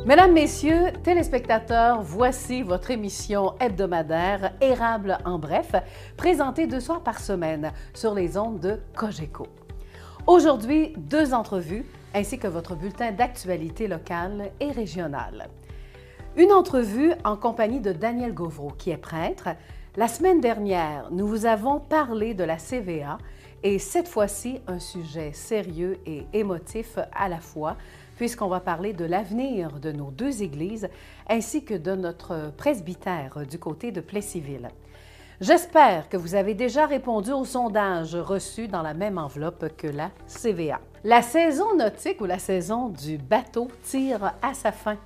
Mesdames, Messieurs, téléspectateurs, voici votre émission hebdomadaire Érable en bref, présentée 2 soirs par semaine sur les ondes de Cogeco. Aujourd'hui, 2 entrevues ainsi que votre bulletin d'actualité locale et régionale. Une entrevue en compagnie de Daniel Gauvreau, qui est prêtre. La semaine dernière, nous vous avons parlé de la CVA et cette fois-ci, un sujet sérieux et émotif à la fois, puisqu'on va parler de l'avenir de nos 2 églises ainsi que de notre presbytère du côté de Plessisville. J'espère que vous avez déjà répondu au sondage reçu dans la même enveloppe que la CVA. La saison nautique ou la saison du bateau tire à sa fin.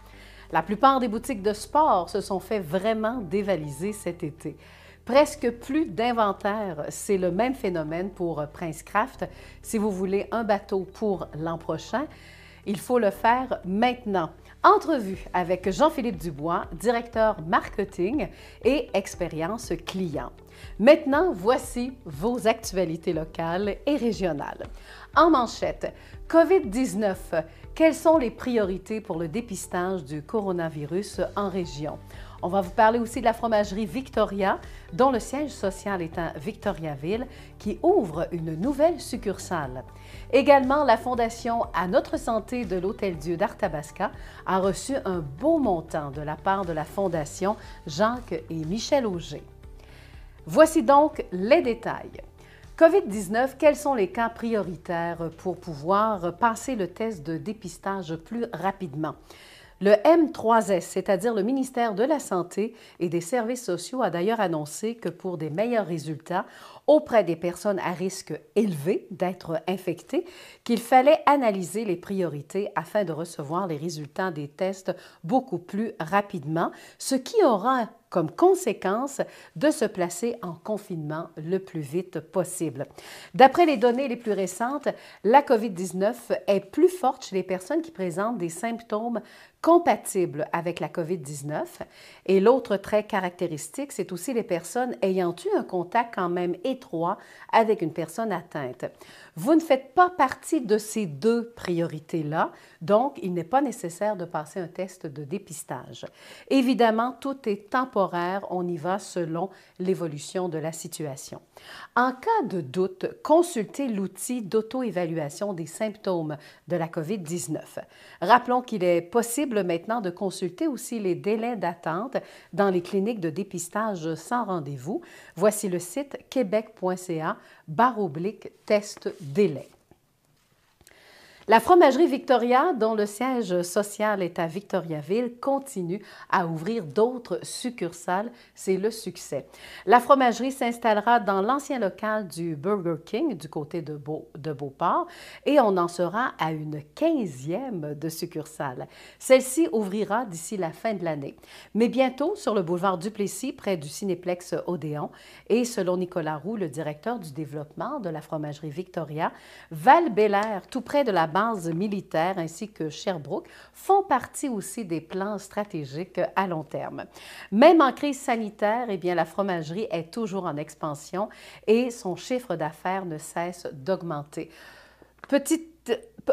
La plupart des boutiques de sport se sont fait vraiment dévaliser cet été. Presque plus d'inventaire, c'est le même phénomène pour Princecraft. Si vous voulez un bateau pour l'an prochain, il faut le faire maintenant. Entrevue avec Jean-Philippe Dubois, directeur marketing et expérience client. Maintenant, voici vos actualités locales et régionales. En manchette, COVID-19, quelles sont les priorités pour le dépistage du coronavirus en région? On va vous parler aussi de la fromagerie Victoria, dont le siège social est à Victoriaville, qui ouvre une nouvelle succursale. Également, la Fondation À notre santé de l'Hôtel-Dieu d'Arthabasca a reçu un beau montant de la part de la Fondation Jacques et Michel Auger. Voici donc les détails. COVID-19, quels sont les cas prioritaires pour pouvoir passer le test de dépistage plus rapidement? Le M3S, c'est-à-dire le ministère de la Santé et des Services sociaux, a d'ailleurs annoncé que pour des meilleurs résultats auprès des personnes à risque élevé d'être infectées, qu'il fallait analyser les priorités afin de recevoir les résultats des tests beaucoup plus rapidement, ce qui aura comme conséquence de se placer en confinement le plus vite possible. D'après les données les plus récentes, la COVID-19 est plus forte chez les personnes qui présentent des symptômes compatibles avec la COVID-19. Et l'autre trait caractéristique, c'est aussi les personnes ayant eu un contact quand même étroit avec une personne atteinte. Vous ne faites pas partie de ces 2 priorités-là, donc il n'est pas nécessaire de passer un test de dépistage. Évidemment, tout est temporaire, on y va selon l'évolution de la situation. En cas de doute, consultez l'outil d'auto-évaluation des symptômes de la COVID-19. Rappelons qu'il est possible maintenant de consulter aussi les délais d'attente dans les cliniques de dépistage sans rendez-vous. Voici le site québec.ca/test-délai. La fromagerie Victoria, dont le siège social est à Victoriaville, continue à ouvrir d'autres succursales. C'est le succès. La fromagerie s'installera dans l'ancien local du Burger King du côté de Beauport et on en sera à une 15e de succursale. Celle-ci ouvrira d'ici la fin de l'année. Mais bientôt, sur le boulevard Duplessis, près du Cinéplex Odéon, et selon Nicolas Roux, le directeur du développement de la fromagerie Victoria, Val-Bélair, tout près de la base militaire ainsi que Sherbrooke font partie aussi des plans stratégiques à long terme. Même en crise sanitaire, eh bien, la fromagerie est toujours en expansion et son chiffre d'affaires ne cesse d'augmenter.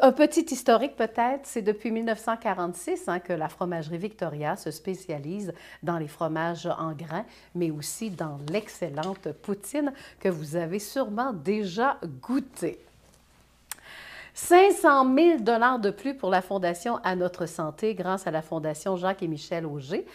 Un petit historique peut-être, c'est depuis 1946 que la fromagerie Victoria se spécialise dans les fromages en grains, mais aussi dans l'excellente poutine que vous avez sûrement déjà goûtée. 500 000 $ de plus pour la Fondation À notre santé grâce à la Fondation Jacques et Michel Auger.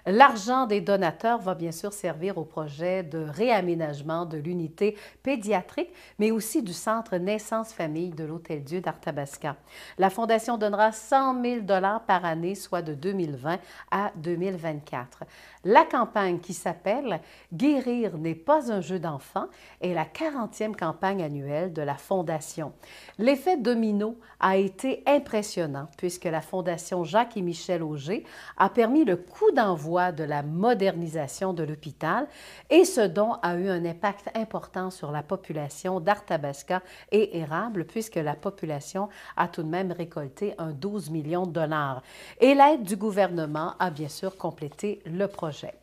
L'argent des donateurs va bien sûr servir au projet de réaménagement de l'unité pédiatrique, mais aussi du centre naissance-famille de l'Hôtel-Dieu d'Arthabasca. La Fondation donnera 100 000 $ par année, soit de 2020 à 2024. La campagne qui s'appelle « Guérir n'est pas un jeu d'enfant » est la 40e campagne annuelle de la Fondation. L'effet domino a été impressionnant puisque la Fondation Jacques et Michel Auger a permis le coup d'envoi de la modernisation de l'hôpital et ce don a eu un impact important sur la population d'Arthabasca et Érable puisque la population a tout de même récolté un 12 millions de $. Et l'aide du gouvernement a bien sûr complété le projet.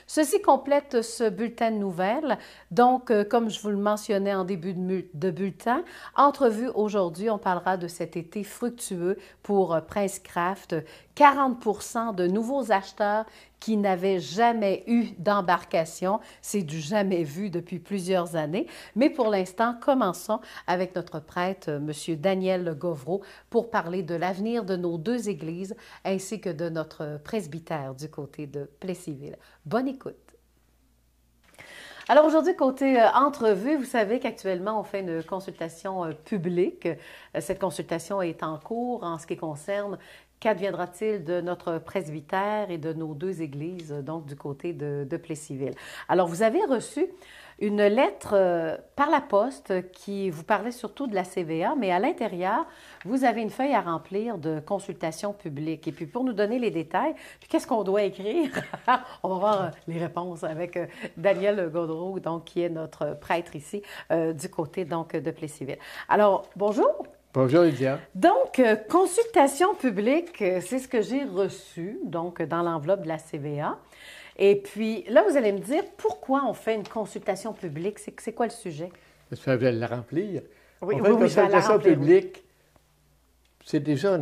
Ceci complète ce bulletin de nouvelles. Donc, comme je vous le mentionnais en début de bulletin, entrevue aujourd'hui, on parlera de cet été fructueux pour Princecraft 40 de nouveaux acheteurs qui n'avaient jamais eu d'embarcation. C'est du jamais vu depuis plusieurs années. Mais pour l'instant, commençons avec notre prêtre, M. Daniel Govreau, pour parler de l'avenir de nos deux églises ainsi que de notre presbytère du côté de Plessisville. Bonne écoute. Alors aujourd'hui, côté entrevue, vous savez qu'actuellement, on fait une consultation publique. Cette consultation est en cours en ce qui concerne qu'adviendra-t-il de notre presbytère et de nos deux églises, donc du côté de Plessisville. Alors, vous avez reçu une lettre par la poste qui vous parlait surtout de la CVA, mais à l'intérieur, vous avez une feuille à remplir de consultation publique. Et puis, pour nous donner les détails, puis qu'est-ce qu'on doit écrire? On va voir les réponses avec Daniel Godreau, donc, qui est notre prêtre ici, du côté donc de Plessisville. Alors, bonjour! Bonjour, Lydia. Donc, consultation publique, c'est ce que j'ai reçu, donc, dans l'enveloppe de la CVA. Et puis, là, vous allez me dire pourquoi on fait une consultation publique. C'est quoi le sujet? J'espère que vous allez la remplir. Oui, on fait une consultation remplir, publique. Oui. C'est déjà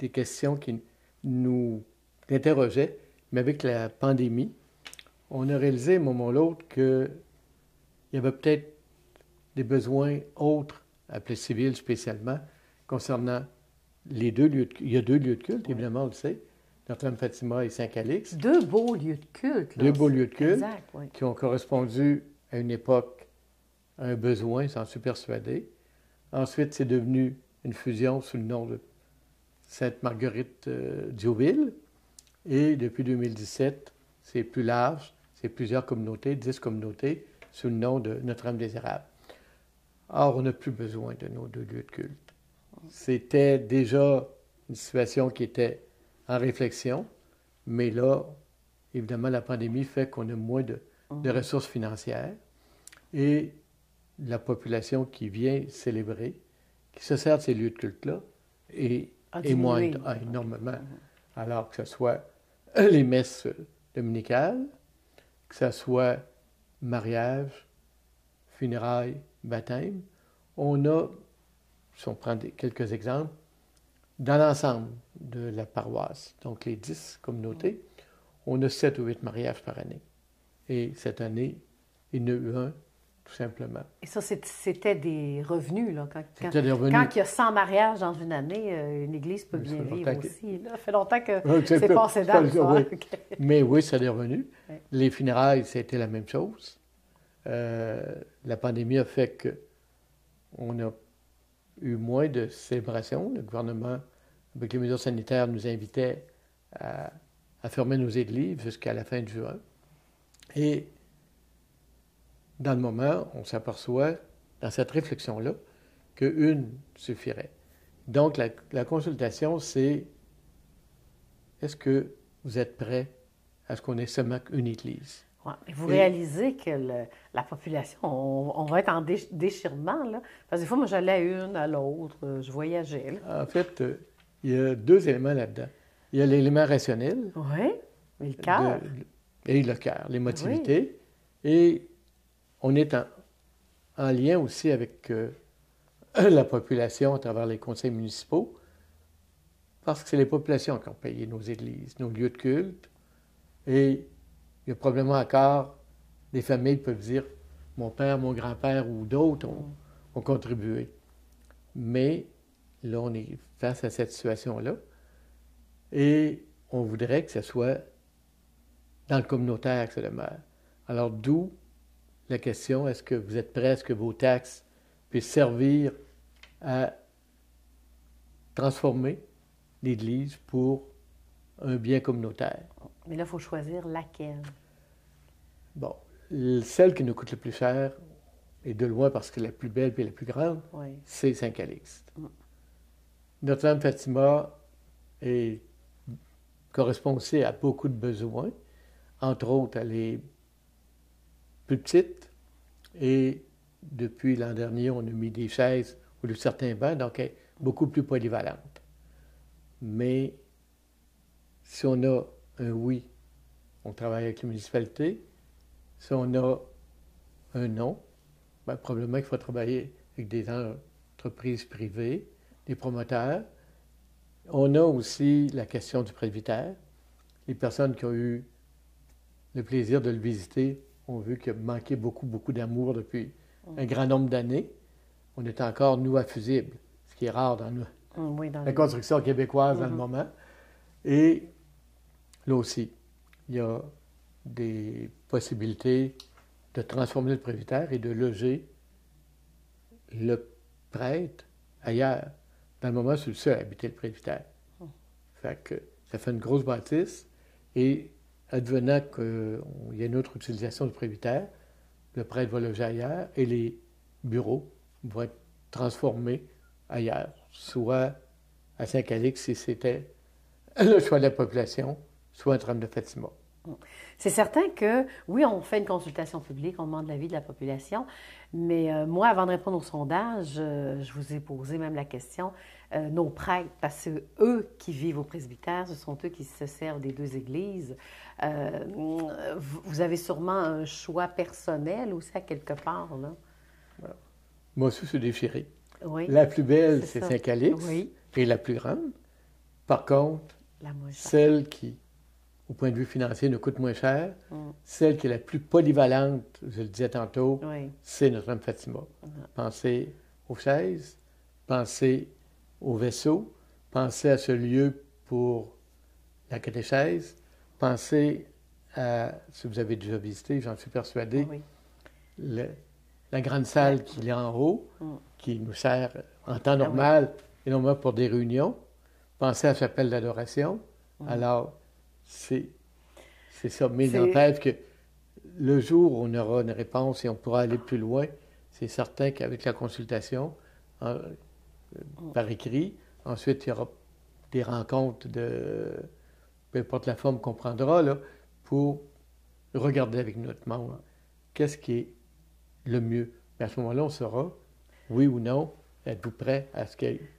des questions qui nous interrogeaient, mais avec la pandémie, on a réalisé à un moment ou l'autre qu'il y avait peut-être des besoins autres à Plessisville spécialement, concernant les deux lieux de culte. Il y a deux lieux de culte, évidemment, on le sait, Notre-Dame-Fatima et Saint-Calix. Deux beaux lieux de culte. Là. Deux beaux lieux de culte exact, oui. Qui ont correspondu à une époque, à un besoin, j'en suis persuadé. Ensuite, c'est devenu une fusion sous le nom de Sainte-Marguerite d'Youville. Et depuis 2017, c'est plus large, c'est plusieurs communautés, 10 communautés, sous le nom de Notre-Dame-des-Érables. Or, on n'a plus besoin de nos deux lieux de culte. C'était déjà une situation qui était en réflexion, mais là, évidemment, la pandémie fait qu'on a moins de ressources financières et la population qui vient célébrer, qui se sert de ces lieux de culte-là, est moindre, énormément. Alors que ce soit les messes dominicales, que ce soit mariage, funérailles, baptême, on a, si on prend quelques exemples, dans l'ensemble de la paroisse, donc les 10 communautés, on a 7 ou 8 mariages par année. Et cette année, il y en a eu un, tout simplement. Et ça, c'était des revenus, là. Quand des revenus. Quand il y a 100 mariages dans une année, une église peut bien vivre aussi. Là. Ça fait longtemps que c'est passé date. Oui. Mais oui, ça a des revenus. Oui. Les funérailles, c'était la même chose. La pandémie a fait qu'on a eu moins de célébrations. Le gouvernement, avec les mesures sanitaires, nous invitait à fermer nos églises jusqu'à la fin de juin. Et dans le moment, on s'aperçoit, dans cette réflexion-là, qu'une suffirait. Donc, la consultation, c'est est-ce que vous êtes prêts à ce qu'on ait seulement une église? Ouais, vous réalisez que la population, on va être en déchirement, là. Parce que des fois, moi, j'allais à une, à l'autre, je voyageais. Là. En fait, il y a deux éléments là-dedans. Il y a l'élément rationnel. Oui, mais le cœur. Et le cœur, l'émotivité. Oui. Et on est en lien aussi avec la population à travers les conseils municipaux, parce que c'est les populations qui ont payé nos églises, nos lieux de culte. Et il y a probablement encore des familles qui peuvent dire « mon père, mon grand-père ou d'autres ont contribué ». Mais là, on est face à cette situation-là et on voudrait que ce soit dans le communautaire que ça demeure. Alors, d'où la question, est-ce que vous êtes prêts à ce que vos taxes puissent servir à transformer l'Église pour un bien communautaire? Mais là, il faut choisir laquelle. Bon, celle qui nous coûte le plus cher, et de loin parce que la plus belle et la plus grande, oui. C'est Saint-Calixte. Notre-Dame-Fatima correspond aussi à beaucoup de besoins. Entre autres, elle est plus petite et depuis l'an dernier, on a mis des chaises ou de certains bancs, donc elle est beaucoup plus polyvalente. Mais si on a un oui, on travaille avec la municipalité. Si on a un non, bien, probablement qu'il faut travailler avec des entreprises privées, des promoteurs, On a aussi la question du presbytère. Les personnes qui ont eu le plaisir de le visiter ont vu qu'il a manqué beaucoup, beaucoup d'amour depuis un grand nombre d'années. On est encore, nous, à fusible, ce qui est rare dans la construction québécoise dans le moment. Et là aussi, il y a des possibilités de transformer le presbytère et de loger le prêtre ailleurs. Dans le moment, c'est le seul à habiter le presbytère. Fait que ça fait une grosse bâtisse. Et advenant qu'il y a une autre utilisation du presbytère, le prêtre va loger ailleurs et les bureaux vont être transformés ailleurs, soit à Saint-Calix si c'était le choix de la population, soit à Notre-Dame-de-Fatima. C'est certain que, oui, on fait une consultation publique, on demande l'avis de la population, mais moi, avant de répondre au sondage, je vous ai posé même la question, nos prêtres, parce que eux qui vivent au presbytère, ce sont eux qui se servent des deux églises. Vous avez sûrement un choix personnel aussi à quelque part, là. Moi aussi, c'est déchiré. Oui. La plus belle, c'est Saint-Calix, et la plus grande. Par contre, celle qui, au point de vue financier, nous coûte moins cher, celle qui est la plus polyvalente, je le disais tantôt, c'est Notre-Dame-Fatima. Pensez aux chaises, pensez au vaisseau, pensez à ce lieu pour la catéchèse, pensez à, si vous avez déjà visité, j'en suis persuadé, la grande salle qu'il y a en haut, qui nous sert en temps normal, et non pas pour des réunions. Pensez à la chapelle d'adoration. Alors, c'est ça. Mais il n'empêche que le jour où on aura une réponse et on pourra aller plus loin, c'est certain qu'avec la consultation par écrit, ensuite, il y aura des rencontres de peu importe la forme qu'on prendra, là, pour regarder avec notre monde qu'est-ce qui est le mieux. Mais à ce moment-là, on saura, oui ou non, êtes-vous prêt à ce qu'il y ait...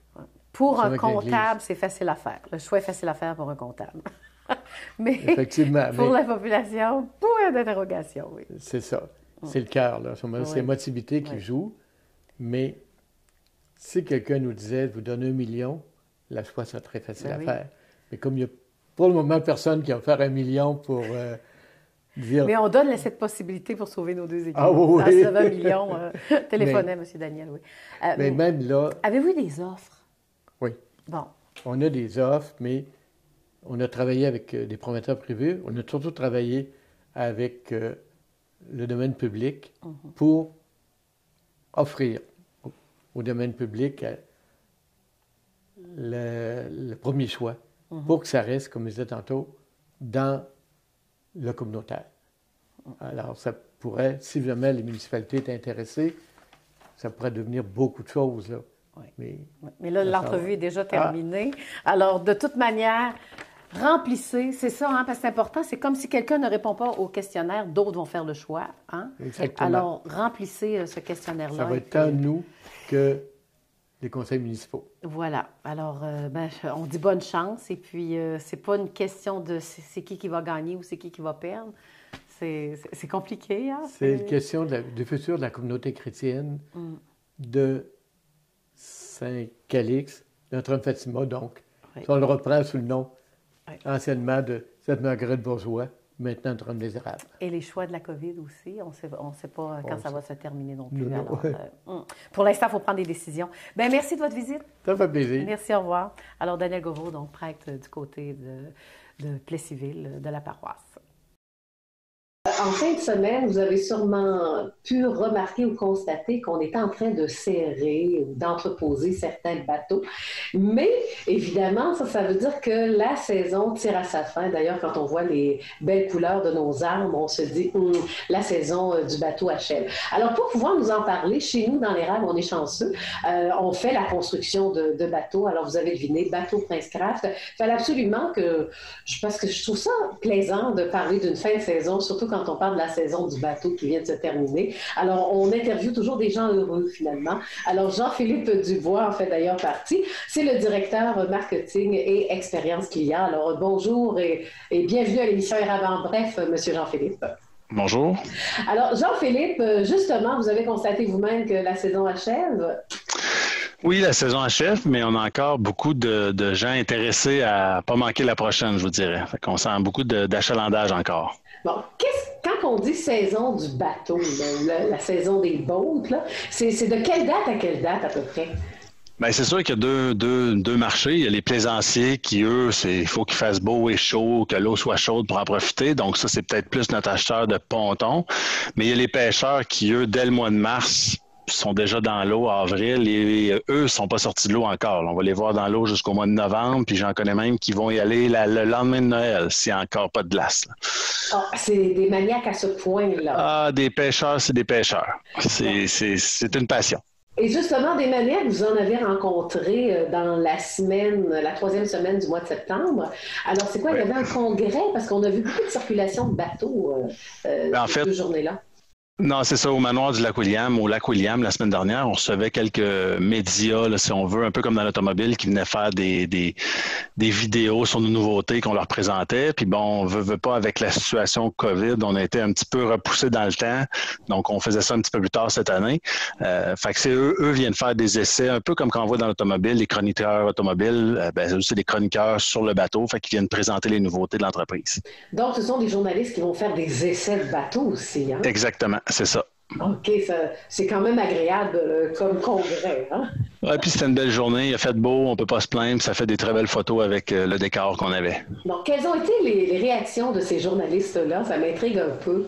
Pour un comptable, c'est facile à faire. Le choix est facile à faire pour un comptable. Mais effectivement, pour la population, point d'interrogation, oui. C'est ça. C'est le cœur, là. C'est l'émotivité qui joue. Mais si quelqu'un nous disait, vous donnez 1 million, le choix serait très facile à faire. Mais comme il y a pour le moment personne qui va faire 1 million pour dire... Mais on donne cette possibilité pour sauver nos deux églises. Ah oui! À ce 20 millions, téléphonez à M. Daniel, oui. Mais même là... Avez-vous des offres? Oui. Bon. On a des offres, mais on a travaillé avec des promoteurs privés. On a surtout travaillé avec le domaine public pour offrir au domaine public le premier choix pour que ça reste, comme je disais tantôt, dans le communautaire. Alors, ça pourrait, si jamais les municipalités étaient intéressées, ça pourrait devenir beaucoup de choses, là. Oui. Mais là, l'entrevue est déjà terminée. Alors, de toute manière, remplissez, c'est ça, hein, parce que c'est important. C'est comme si quelqu'un ne répond pas au questionnaire, d'autres vont faire le choix. Hein? Exactement. Alors, remplissez ce questionnaire-là. Ça va être tant nous que les conseils municipaux. Voilà. Alors, on dit bonne chance. Et puis, c'est pas une question de c'est qui va gagner ou c'est qui va perdre. C'est compliqué. Hein? C'est une question du futur de la communauté chrétienne, de Saint-Calix, Notre-Dame-Fatima, donc. Si on le reprend sous le nom anciennement de Sainte-Marguerite Bourgeois, maintenant Notre-Dame-des-Érables. Et les choix de la COVID aussi, on ne sait pas quand ça va se terminer non plus. Non. Alors, pour l'instant, il faut prendre des décisions. Bien, merci de votre visite. Ça fait plaisir. Merci, au revoir. Alors, Daniel Govreau, donc prêtre du côté de Plessisville, de la paroisse. En fin de semaine, vous avez sûrement pu remarquer ou constater qu'on est en train de serrer ou d'entreposer certains bateaux. Mais évidemment, ça veut dire que la saison tire à sa fin. D'ailleurs, quand on voit les belles couleurs de nos armes, on se dit la saison du bateau achève. Alors, pour pouvoir nous en parler, chez nous, dans l'érable, on est chanceux. On fait la construction de bateaux. Alors, vous avez deviné, Bateau Prince Craft. Il fallait absolument parce que je trouve ça plaisant de parler d'une fin de saison, surtout quand on parle de la saison du bateau qui vient de se terminer. Alors, on interviewe toujours des gens heureux, finalement. Alors, Jean-Philippe Dubois en fait d'ailleurs partie. C'est le directeur marketing et expérience client. Alors, bonjour et bienvenue à l'émission Érable en bref, Monsieur Jean-Philippe. Bonjour. Alors, Jean-Philippe, justement, vous avez constaté vous-même que la saison achève? Oui, la saison achève, mais on a encore beaucoup de gens intéressés à pas manquer la prochaine, je vous dirais. Fait qu'on sent beaucoup d'achalandage encore. Bon, quand on dit saison du bateau, là, ou la saison des boats, là, c'est de quelle date à quelle date à peu près? Bien, c'est sûr qu'il y a deux marchés. Il y a les plaisanciers qui, eux, il faut qu'il fasse beau et chaud, que l'eau soit chaude pour en profiter. Donc, ça, c'est peut-être plus notre acheteur de pontons. Mais il y a les pêcheurs qui, eux, dès le mois de mars, sont déjà dans l'eau en avril et eux ne sont pas sortis de l'eau encore. On va les voir dans l'eau jusqu'au mois de novembre, puis j'en connais même qui vont y aller le lendemain de Noël s'il n'y a encore pas de glace. Oh, c'est des maniaques à ce point-là. Ah, des pêcheurs, c'est des pêcheurs. C'est une passion. Et justement, des maniaques, vous en avez rencontré dans la troisième semaine du mois de septembre. Alors, c'est quoi? Oui. Il y avait un congrès parce qu'on a vu beaucoup de circulation de bateaux ces 2 journées-là. Non, c'est ça, au manoir du Lac-William, au Lac-William, la semaine dernière, on recevait quelques médias, là, si on veut, un peu comme dans l'automobile, qui venaient faire des vidéos sur nos nouveautés qu'on leur présentait. Puis bon, on veut pas, avec la situation COVID, on a été un petit peu repoussé dans le temps. Donc, on faisait ça un petit peu plus tard cette année. Fait que c'est eux viennent faire des essais, un peu comme quand on voit dans l'automobile, les chroniqueurs automobiles, c'est aussi des chroniqueurs sur le bateau, fait qu'ils viennent présenter les nouveautés de l'entreprise. Donc, ce sont des journalistes qui vont faire des essais de bateau aussi, hein? Exactement. C'est ça. OK, c'est quand même agréable comme congrès. Hein? Oui, puis c'était une belle journée. Il a fait beau, on ne peut pas se plaindre. Ça fait des très belles photos avec le décor qu'on avait. Donc, quelles ont été les réactions de ces journalistes-là? Ça m'intrigue un peu.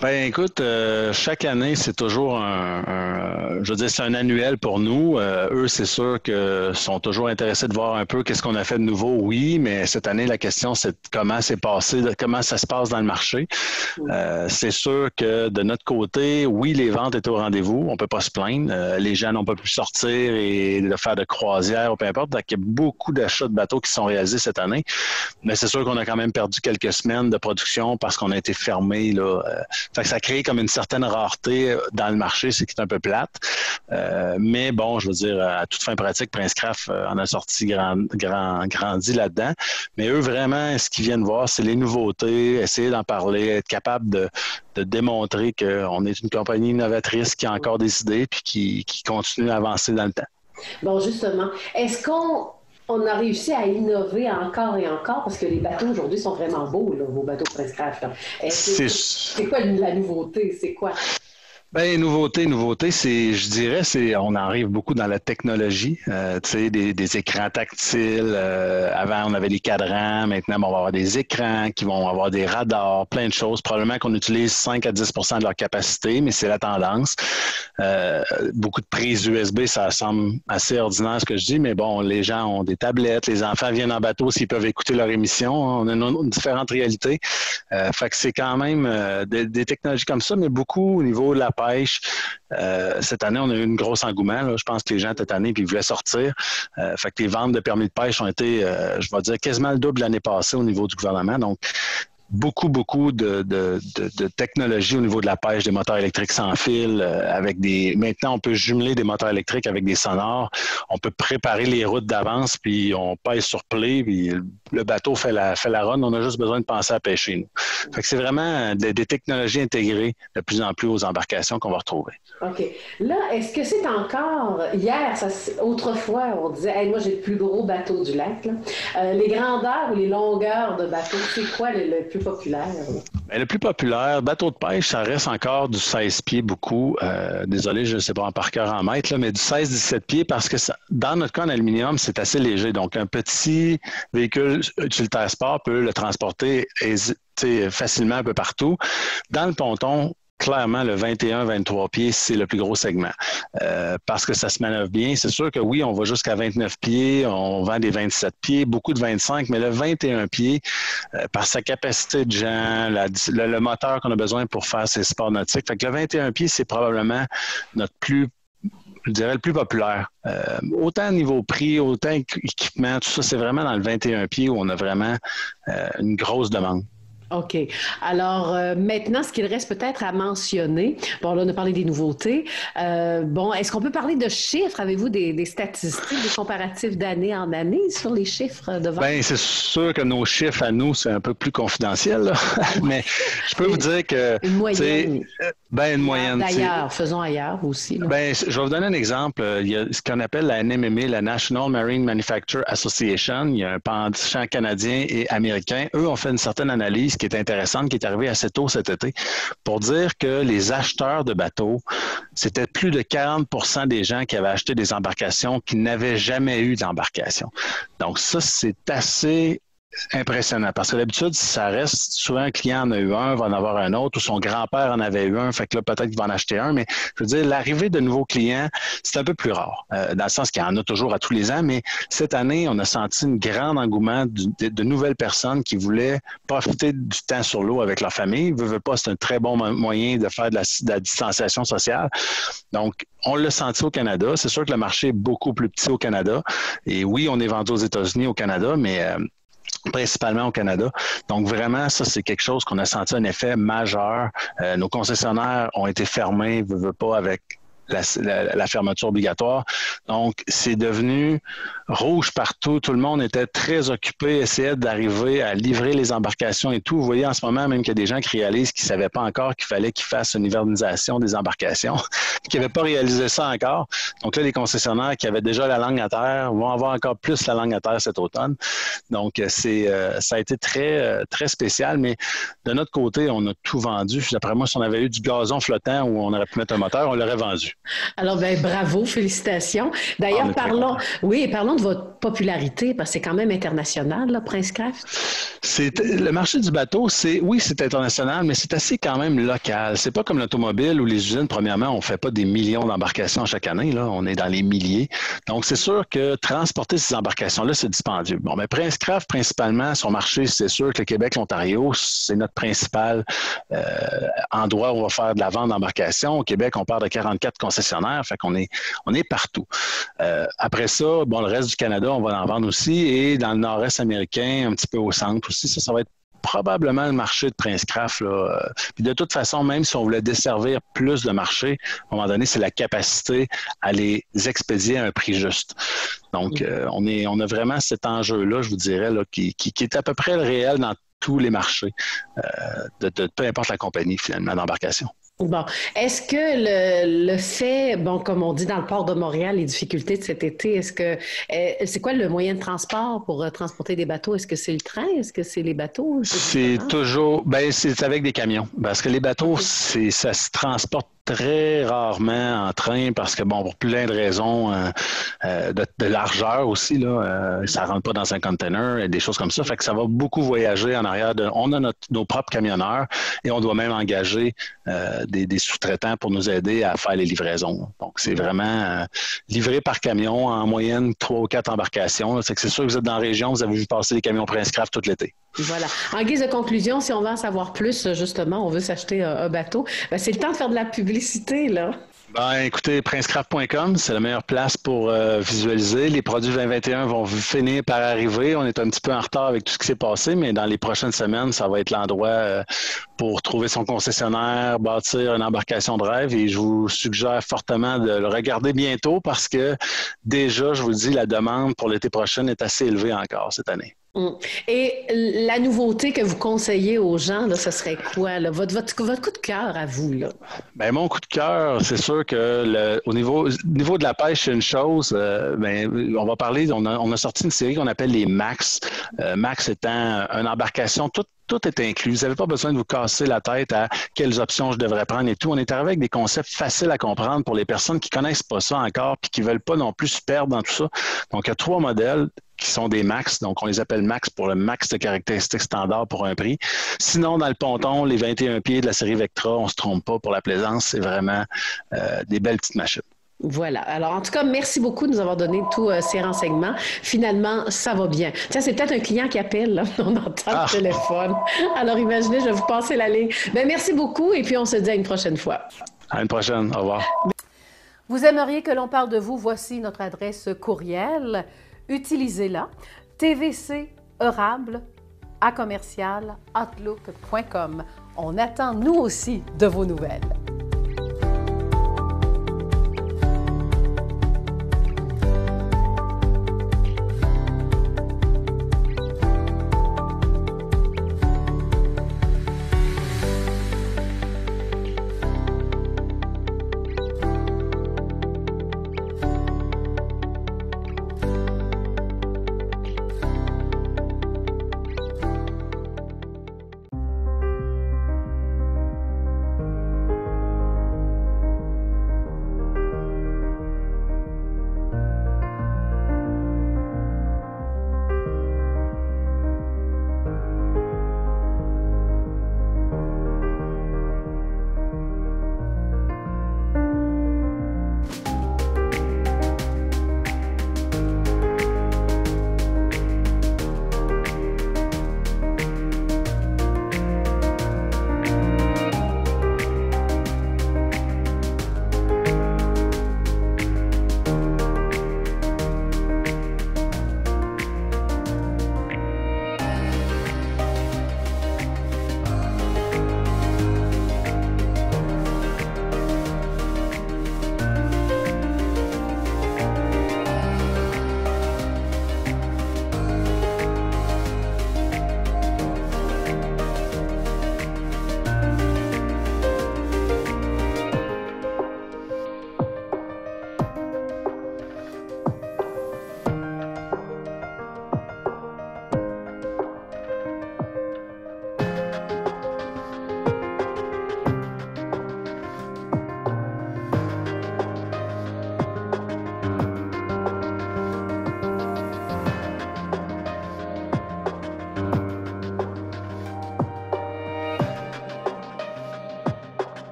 Ben écoute, chaque année, c'est toujours je veux dire, c'est un annuel pour nous. Eux, c'est sûr que sont toujours intéressés de voir un peu qu'est-ce qu'on a fait de nouveau, oui, mais cette année, la question, c'est comment c'est passé, comment ça se passe dans le marché. C'est sûr que de notre côté, oui, les ventes étaient au rendez-vous, on peut pas se plaindre. Les gens n'ont pas pu sortir et de faire de croisière ou peu importe. Donc, il y a beaucoup d'achats de bateaux qui sont réalisés cette année. Mais c'est sûr qu'on a quand même perdu quelques semaines de production parce qu'on a été fermé, là. Fait que ça crée comme une certaine rareté dans le marché, c'est qui est un peu plate. Mais bon, je veux dire, à toute fin pratique, Prince Craft en a sorti grandi là-dedans. Mais eux, vraiment, ce qu'ils viennent voir, c'est les nouveautés, essayer d'en parler, être capable de démontrer qu'on est une compagnie innovatrice qui a encore des idées puis qui continue à avancer dans le temps. Bon, justement, est-ce qu'on a réussi à innover encore et encore, parce que les bateaux aujourd'hui sont vraiment beaux, là, vos bateaux Prince Craft. C'est quoi la nouveauté? C'est quoi? Bien, nouveauté, on arrive beaucoup dans la technologie, tu sais, des écrans tactiles. Avant, on avait les cadrans. Maintenant, on va avoir des écrans qui vont avoir des radars, plein de choses. Probablement qu'on utilise 5 à 10 % de leur capacité, mais c'est la tendance. Beaucoup de prises USB, ça semble assez ordinaire ce que je dis, mais bon, les gens ont des tablettes, les enfants viennent en bateau s'ils peuvent écouter leur émission. On a une différente réalité. Fait que c'est quand même des technologies comme ça, mais beaucoup au niveau de la pêche. Cette année, on a eu un gros engouement. Là. Je pense que les gens, cette année, puis ils voulaient sortir. Fait que les ventes de permis de pêche ont été, je vais dire, quasiment le double l'année passée au niveau du gouvernement. Donc, beaucoup de technologie au niveau de la pêche, des moteurs électriques sans fil, maintenant on peut jumeler des moteurs électriques avec des sonores, on peut préparer les routes d'avance, puis on pèse sur play, puis le bateau fait la run, on a juste besoin de penser à pêcher, nous. Fait que c'est vraiment des technologies intégrées de plus en plus aux embarcations qu'on va retrouver. OK. Là, est-ce que c'est encore... Hier, autrefois, on disait hey, « moi, j'ai le plus gros bateau du lac. » Les grandeurs ou les longueurs de bateau, c'est quoi le plus populaire? Bien, le plus populaire, bateau de pêche, ça reste encore du 16 pieds beaucoup. Désolé, je ne sais pas en par cœur en mètres, là, mais du 16-17 pieds parce que dans notre cas en aluminium, c'est assez léger. Donc, un petit véhicule utilitaire sport peut le transporter facilement un peu partout. Dans le ponton, clairement, le 21-23 pieds, c'est le plus gros segment parce que ça se manœuvre bien. C'est sûr que oui, on va jusqu'à 29 pieds, on vend des 27 pieds, beaucoup de 25, mais le 21 pieds, par sa capacité de gens, le moteur qu'on a besoin pour faire ces sports nautiques, fait que le 21 pieds, c'est probablement notre je dirais le plus populaire. Autant niveau prix, autant équipement, tout ça, c'est vraiment dans le 21 pieds où on a vraiment une grosse demande. OK. Alors, maintenant, ce qu'il reste peut-être à mentionner, bon, là, on a parlé des nouveautés. Est-ce qu'on peut parler de chiffres? Avez-vous des statistiques, des comparatifs d'année en année sur les chiffres de vente? Bien, c'est sûr que nos chiffres à nous, c'est un peu plus confidentiel, là. Mais je peux vous dire que... Une moyenne. Ben, une moyenne. D'ailleurs, faisons ailleurs aussi. Là. Ben, je vais vous donner un exemple. Il y a ce qu'on appelle la NMMA, la National Marine Manufacturer Association. Il y a un penchant canadien et américain. Eux ont fait une certaine analyse qui est intéressante, qui est arrivée assez tôt cet été, pour dire que les acheteurs de bateaux, c'était plus de 40% des gens qui avaient acheté des embarcations qui n'avaient jamais eu d'embarcation. Donc ça, c'est assez impressionnant parce que d'habitude, ça reste souvent un client en a eu un, va en avoir un autre, ou son grand-père en avait eu un, fait que là, peut-être qu'il va en acheter un, mais je veux dire, l'arrivée de nouveaux clients, c'est un peu plus rare, dans le sens qu'il y en a toujours à tous les ans, mais cette année, on a senti un grand engouement de nouvelles personnes qui voulaient profiter du temps sur l'eau avec leur famille. Veut pas, c'est un très bon moyen de faire de la distanciation sociale. Donc, on l'a senti au Canada. C'est sûr que le marché est beaucoup plus petit au Canada. Et oui, on est vendu aux États-Unis, au Canada, mais principalement au Canada. Donc vraiment, ça, c'est quelque chose qu'on a senti un effet majeur. Nos concessionnaires ont été fermés, veut pas, avec la fermeture obligatoire. Donc, c'est devenu rouge partout. Tout le monde était très occupé, essayait d'arriver à livrer les embarcations et tout. Vous voyez en ce moment même qu'il y a des gens qui réalisent qu'ils ne savaient pas encore qu'il fallait qu'ils fassent une hivernisation des embarcations, qui n'avaient pas réalisé ça encore. Donc là, les concessionnaires qui avaient déjà la langue à terre vont avoir encore plus la langue à terre cet automne. Donc, ça a été très, très spécial, mais de notre côté, on a tout vendu. D'après moi, si on avait eu du gazon flottant où on aurait pu mettre un moteur, on l'aurait vendu. Alors, ben, bravo, félicitations. D'ailleurs, parlons de votre popularité, parce que c'est quand même international, là, Princecraft. Le marché du bateau, c'est international, mais c'est assez quand même local. C'est pas comme l'automobile où les usines, premièrement, on fait pas des millions d'embarcations chaque année, là, on est dans les milliers. Donc, c'est sûr que transporter ces embarcations-là, c'est dispendieux. Bon, mais Princecraft, principalement, son marché, c'est sûr que le Québec, l'Ontario, c'est notre principal endroit où on va faire de la vente d'embarcations. Au Québec, on parle de 44 concessionnaires, fait qu'on est partout. Après ça, bon, le reste du Canada, on va en vendre aussi, et dans le nord-est américain, un petit peu au centre aussi, ça va être probablement le marché de Princecraft. Là. Puis de toute façon, même si on voulait desservir plus de marchés, à un moment donné, c'est la capacité à les expédier à un prix juste. Donc, on a vraiment cet enjeu-là, je vous dirais, là, qui est à peu près le réel dans tous les marchés, de peu importe la compagnie, finalement, d'embarcation. Bon, est-ce que le fait, bon, comme on dit dans le port de Montréal, les difficultés de cet été, est-ce que c'est quoi le moyen de transport pour transporter des bateaux? Est-ce que c'est le train? Est-ce que c'est les bateaux? C'est toujours, c'est avec des camions, parce que les bateaux, ça se transporte très rarement en train parce que, bon, pour plein de raisons de largeur aussi, là, ça rentre pas dans un container et des choses comme ça. Fait que ça va beaucoup voyager en arrière. On a nos propres camionneurs et on doit même engager des sous-traitants pour nous aider à faire les livraisons. Donc, c'est vraiment livré par camion, en moyenne 3 ou 4 embarcations. C'est sûr que vous êtes dans la région, vous avez vu passer les camions Princecraft tout l'été. Voilà. En guise de conclusion, si on veut en savoir plus, justement, on veut s'acheter un bateau, ben c'est le temps de faire de la publicité, là. Ben, écoutez, princecraft.com, c'est la meilleure place pour visualiser. Les produits 2021 vont finir par arriver. On est un petit peu en retard avec tout ce qui s'est passé, mais dans les prochaines semaines, ça va être l'endroit pour trouver son concessionnaire, bâtir une embarcation de rêve. Et je vous suggère fortement de le regarder bientôt parce que déjà, je vous dis, la demande pour l'été prochain est assez élevée encore cette année. Et la nouveauté que vous conseillez aux gens, là, ce serait quoi? Là? Votre coup de cœur à vous? Là? Ben, mon coup de cœur, c'est sûr que au niveau de la pêche, c'est une chose. On va parler, on a sorti une série qu'on appelle les MAX. MAX étant une embarcation tout est inclus. Vous n'avez pas besoin de vous casser la tête à quelles options je devrais prendre et tout. On est arrivé avec des concepts faciles à comprendre pour les personnes qui ne connaissent pas ça encore et qui ne veulent pas non plus se perdre dans tout ça. Donc, il y a 3 modèles qui sont des max. Donc, on les appelle max pour le max de caractéristiques standard pour un prix. Sinon, dans le ponton, les 21 pieds de la série Vectra, on ne se trompe pas pour la plaisance. C'est vraiment des belles petites machines. Voilà. Alors, en tout cas, merci beaucoup de nous avoir donné tous ces renseignements. Finalement, ça va bien. Tiens, c'est peut-être un client qui appelle, là. On entend le téléphone. Alors, imaginez, je vais vous passer la ligne. Ben, merci beaucoup et puis on se dit à une prochaine fois. À une prochaine. Au revoir. Vous aimeriez que l'on parle de vous? Voici notre adresse courriel. Utilisez-la. tvceurable@outlook.com. On attend, nous aussi, de vos nouvelles.